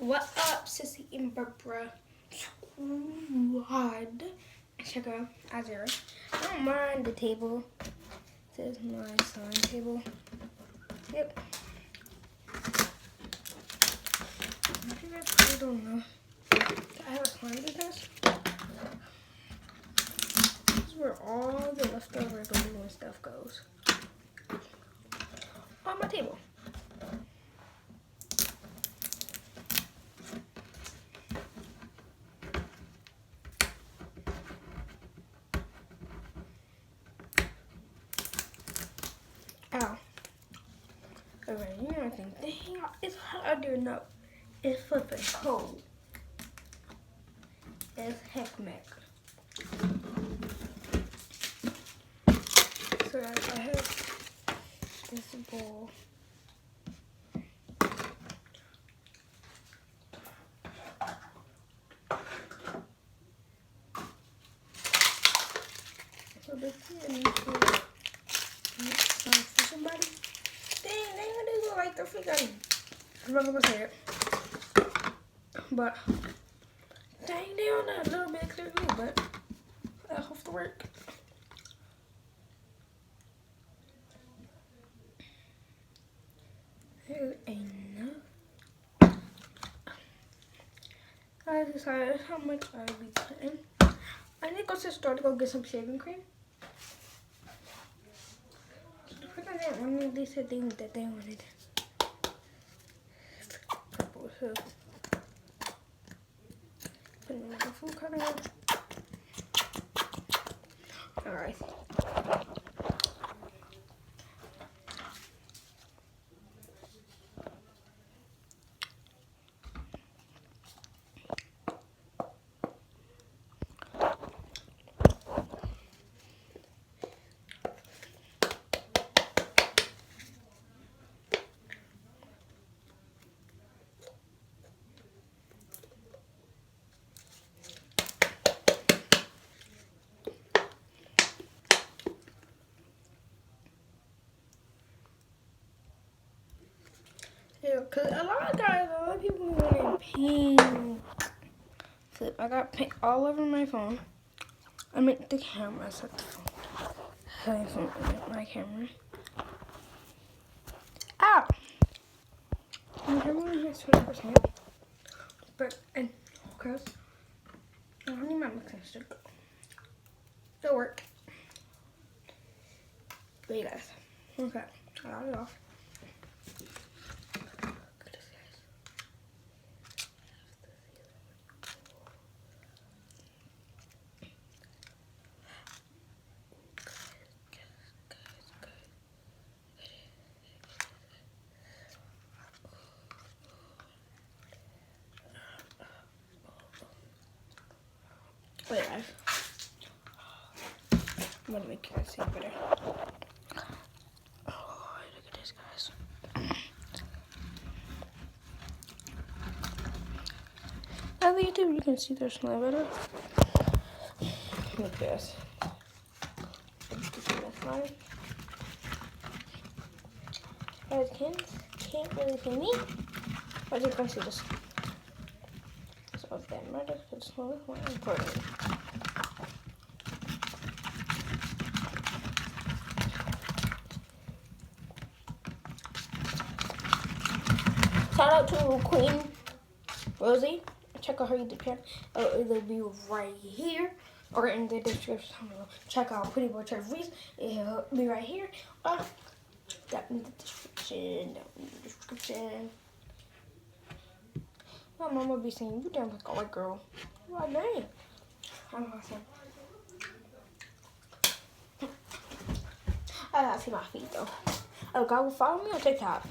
What up, Sissy and Barbara Squad? Check out Azure. I don't mind the table. This is my sign table. Yep. You guys probably don't know. I have a climbing test. This is where all the leftover glue and stuff goes. On my table. Ow. Alright, you know what I think? Dang, it's hot out there now. It's flipping cold. It's heck mech. So I have this bowl. So this is an for somebody. Dang, they gonna go like the freaking. I'm not gonna say it. But dang, they on that little bit clearly, but I have to work. There enough. I decided how much I would be cutting. I think go to the store to go get some shaving cream. They said that they wanted purple, so put another food coloring. Alright. Yeah, cause a lot of people want pink. Flip, I got pink all over my phone. I make the camera set the phone. My camera. Ow! My camera has 20%. But and because I don't need my mixing stick. It'll work. Wait guys. Okay. I got it off. Wait guys. I'm gonna make you guys see better. Oh, look at this guys. On YouTube you can see their smile better. Look at this. Guys can't really see me. But you can see this. So that matters because it's more important. Shout out to Queen Rosie. Check out her YouTube channel. It'll be right here or in the description. Check out Pretty Boy Trevor Reese. It'll be right here. Down in the description. My mama be saying, you damn like a white girl. What name? I'm awesome. I gotta see my feet though. Oh, go follow me on TikTok.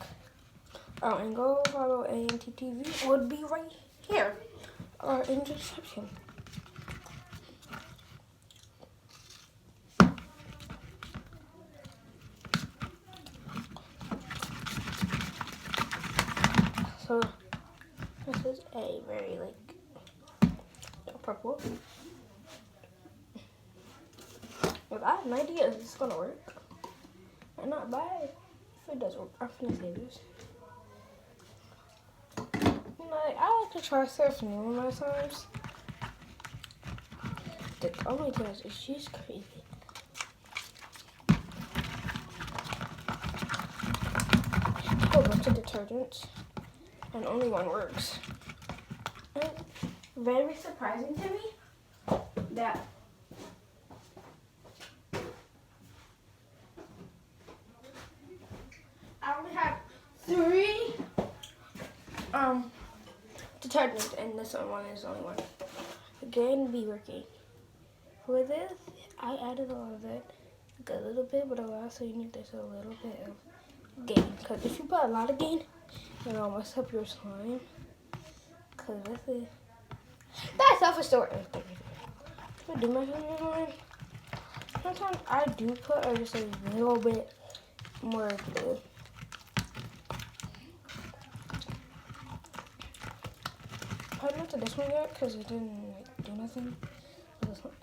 Oh, and go follow ANTTV. Would be right here or in the description. So this is a very purple. But I have an idea if it's gonna work. And not bad if it does work. I'm finna say this. I like like to try stuff new my times. The only thing is she's crazy. Go bunch of detergents, and only one works. And it's very surprising to me that I only have 3 detergents, and this one is the only one. Again, be working. For this, I added a lot of it, like a little bit, but also you need this a little bit of gain. Because if you put a lot of gain, it'll mess up your slime. Because this is, that stuff is still everything. If I do my slime, sometimes I do put just a little bit more glue. Probably not to this one yet because it didn't do nothing.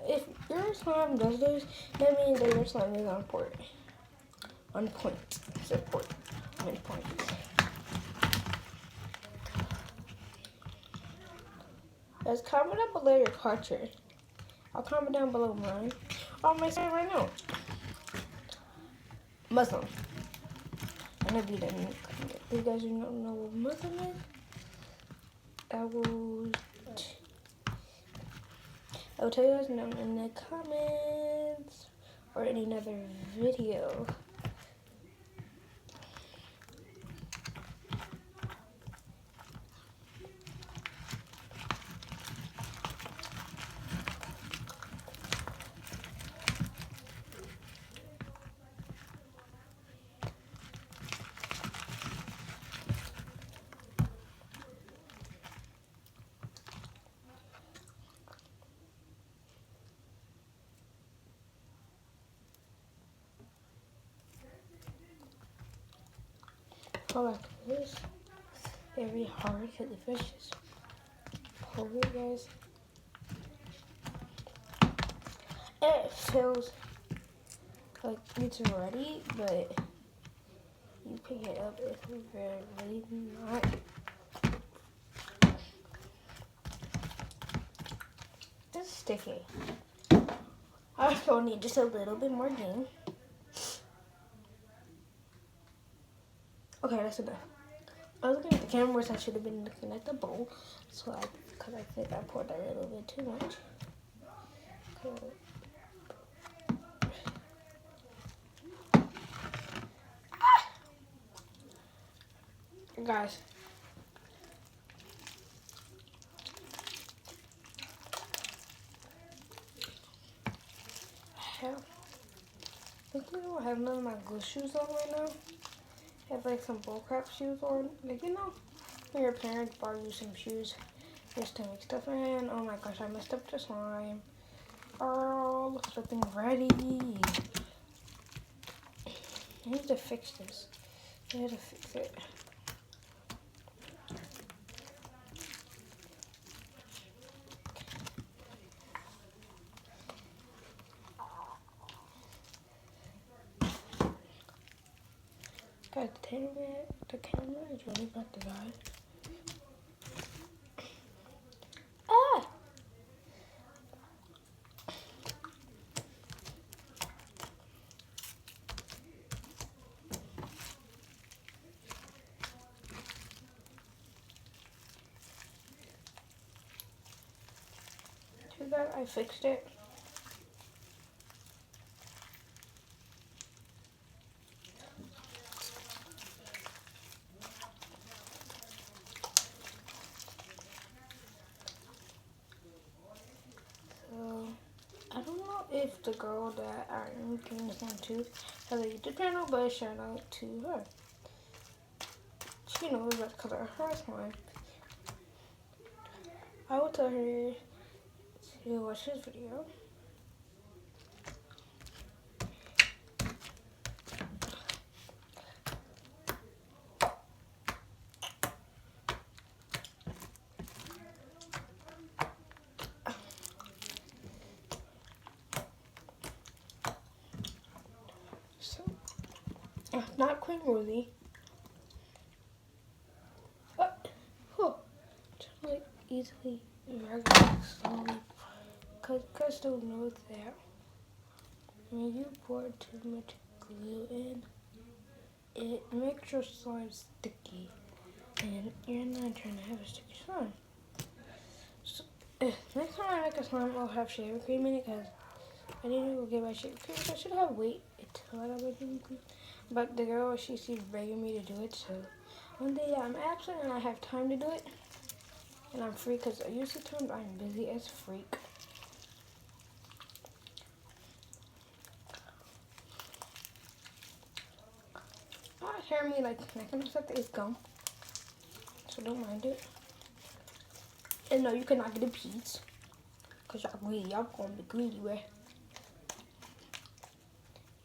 If your slime does this, that means that your slime is on point. On point. Support. On point. Guys, comment down below your culture. I'll comment down below mine. Oh, I'm saying right now. Muslim. I know you didn't. You guys don't know what Muslim is? I will tell you guys down in the comments or in another video. I like this. Very hard because the fish is pull it, guys. It feels like it's ready, but you pick it up if you're really not. It's sticky. I still need just a little bit more game. Okay, that's enough. I was looking at the camera, so I should have been looking at the bowl. So because I think I poured a little bit too much. Guys. I don't have none of my good shoes on right now. I have like some bullcrap shoes on. Like, you know, when your parents borrow you some shoes just to make stuff in. Oh my gosh, I messed up the slime. Oh, look at the thing ready. I need to fix this. I need to fix it. Guys, the camera is really about to die. Ah! Too bad I fixed it. I don't know if the girl that I'm doing this one to has a YouTube channel, but shout out to her. She knows that because of her slime. I will tell her to watch this video. Not Queen Rosie. What? Oh, like easily regulate slowly. Because Crystal knows that when you pour too much glue in, it makes your slime sticky. And you're not trying to have a sticky slime. So, next time I make a slime, I'll have shaving cream in it because I didn't go get my shaving cream. So I should have wait until I got my shaving cream. But the girl, she's begging me to do it. So one day I'm absent and I have time to do it. And I'm free because usually times I'm busy as freak. Hear me like snacking or something, it's gum. So don't mind it. And no, you cannot get a piece. Cause y'all greedy. Y'all gonna be greedy, bruh.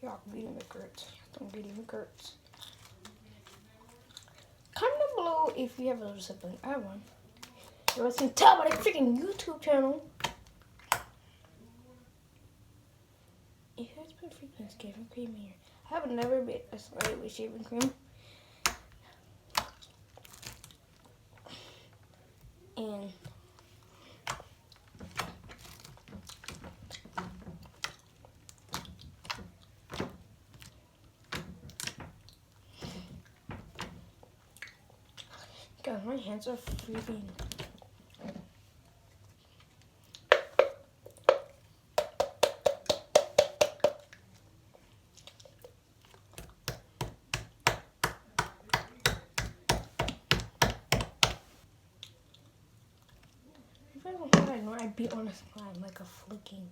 Y'all greedy McGurts. Some greedy McGurts. Comment below if you have a little sibling. I have one. You guys can tell by the freaking YouTube channel. It has been freaking shaving cream here. I have never been a slide with shaving cream. And guys, my hands are freezing. If I don't know, I know I'd be on a slime like a flicking.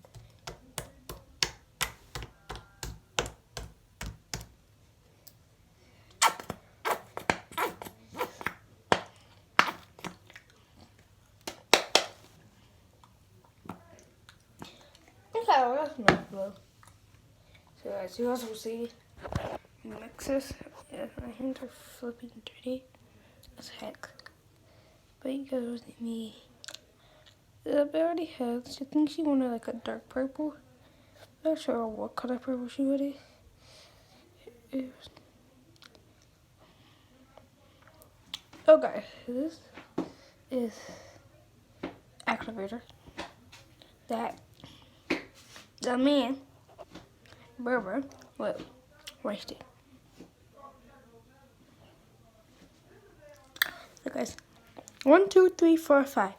Okay, well, that's enough, bro. So guys, you guys will see mixes. Yeah, my hands are flipping dirty as heck. But you guys will see me. The already has. She thinks she wanted like a dark purple. Not sure what color purple she wanted. Okay, this is activator that the man Berber will waste it. So guys, 1, 2, 3, 4, 5.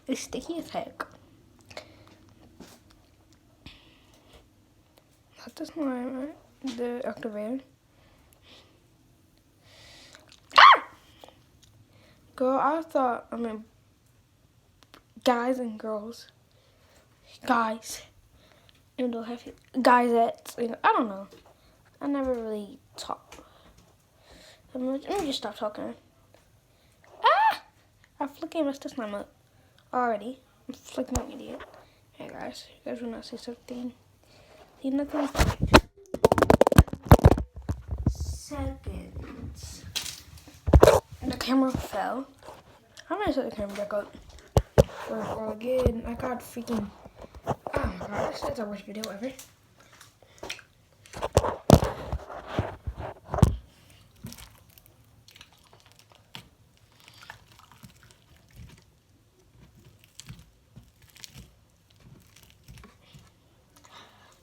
It's sticky as heck. Not the slime, the activator. Girl, I thought, guys and girls. Guys. And they'll have guys-ettes. I don't know. I never really talk. Let me just stop talking. Ah! I flicking messed this slime up already. I'm flicking an idiot. Hey guys, you guys will not say something. See nothing. Seconds. And the camera fell. I'm gonna set the camera back up. Or again, I got freaking. Oh my god, this is the worst video ever.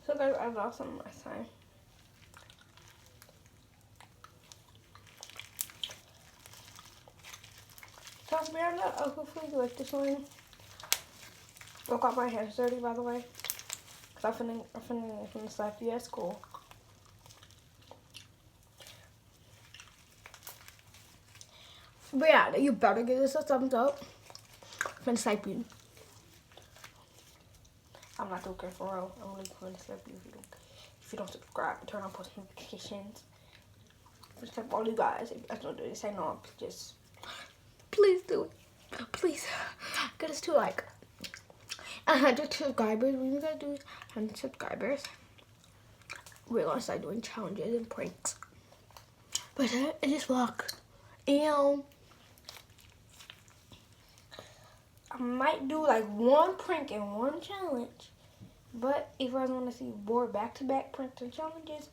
So guys, I lost some last time. So beyond that, hopefully you like this one. I got my hands dirty, by the way. Cause I'm finna slap you at school. But yeah, you better give this a thumbs up. I'm finna slap you. I'm not joking for real. I'm really going to slap you if you don't subscribe and turn on post notifications. Just like all you guys, if you guys don't do this, I know, just please do it. Please get us to like 100 subscribers. When you guys do 100 subscribers, we're gonna start doing challenges and pranks. But in this vlog, I might do like one prank and one challenge. But if you guys want to see more back-to-back pranks and challenges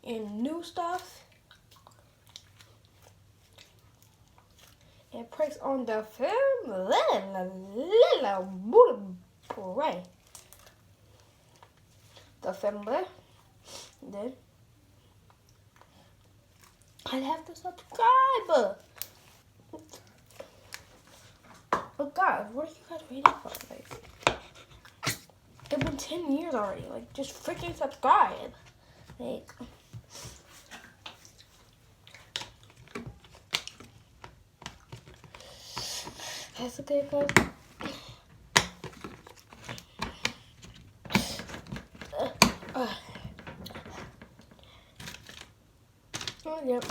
and new stuff and press on the little booty the family. Then I have to subscribe. But guys, what are you guys waiting for? Like, it's been 10 years already. Like, just freaking subscribe. Like, that's okay, guys. Oh, yep.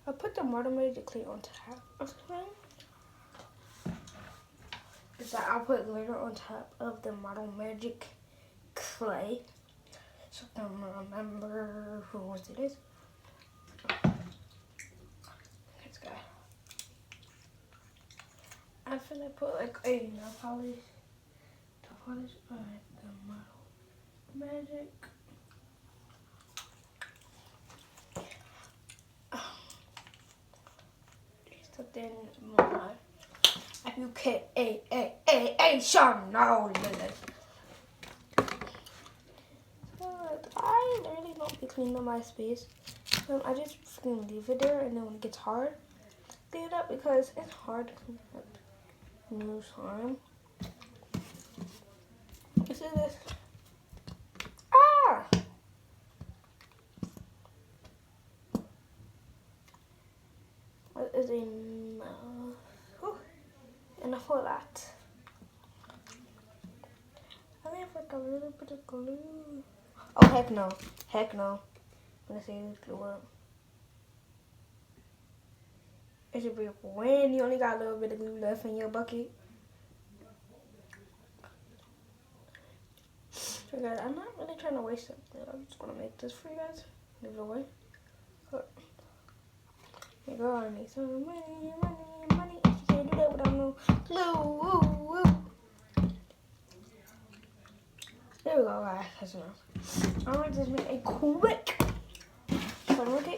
I put the Model Magic clay on top of the thing. Is that I'll put glitter on top of the Model Magic clay. So I can remember who was it is. This guy. I finna put like a nail polish to polish on the Model Magic. So then my F-U-K-A-A-A-A Sean Nolan. I really don't be cleaning up my space. I just freaking leave it there, and then when it gets hard, clean it up because it's hard to clean up new slime. This is this. Ah! What is enough? Enough of that. I have like a little bit of glue. Oh, heck no. Heck no. I'm gonna say this glue up. It should be when you only got a little bit of glue left in your bucket. So guys, I'm not really trying to waste something. I'm just gonna make this for you guys. Give it away. Here you go. I need some money. If you can't do that without no glue. There we go, guys. That's enough. I'm gonna just make a quick. Okay.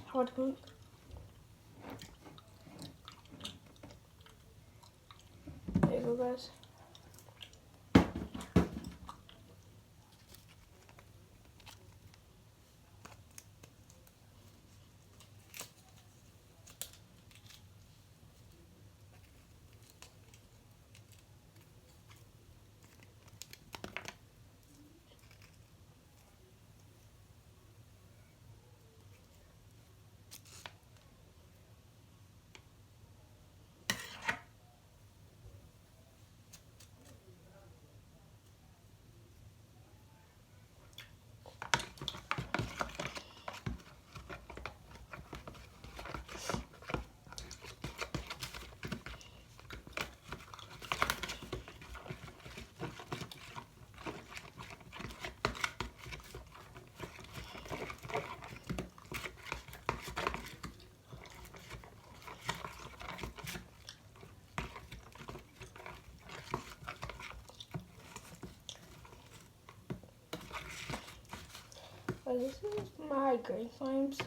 How about the There you go, guys. This is my green slimes.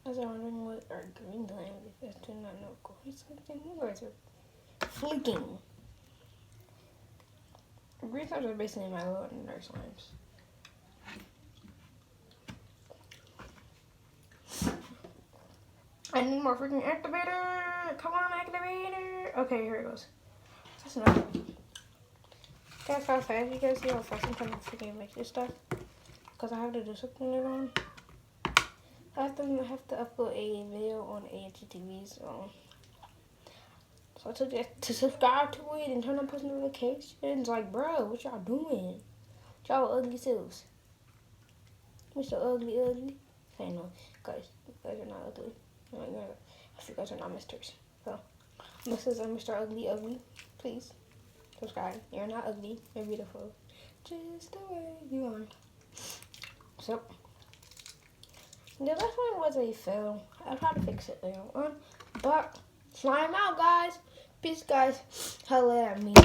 As I'm wondering what are green slimes, if you guys do not know green slimes, you guys are fleeking. Green slimes are basically my little nerd slimes. I need more freaking activator. Come on, activator. Okay, here it goes. That's enough. Guys, how fast you guys see how fast I'm trying to freaking make this stuff? Because I have to do something later on. I have to upload a video on AHTV, so I told you to subscribe to it and turn on post notifications. Like, bro, what y'all doing? Y'all ugly selves. Mr. Ugly. Say no, guys. You guys are not ugly. If you guys are not misters. So, Mrs. and Mr. Ugly, please subscribe. You're not ugly. You're beautiful. Just the way you are. So, The last one was a fail. I'll try to fix it later on. But slime out, guys. Peace, guys. Holla at me.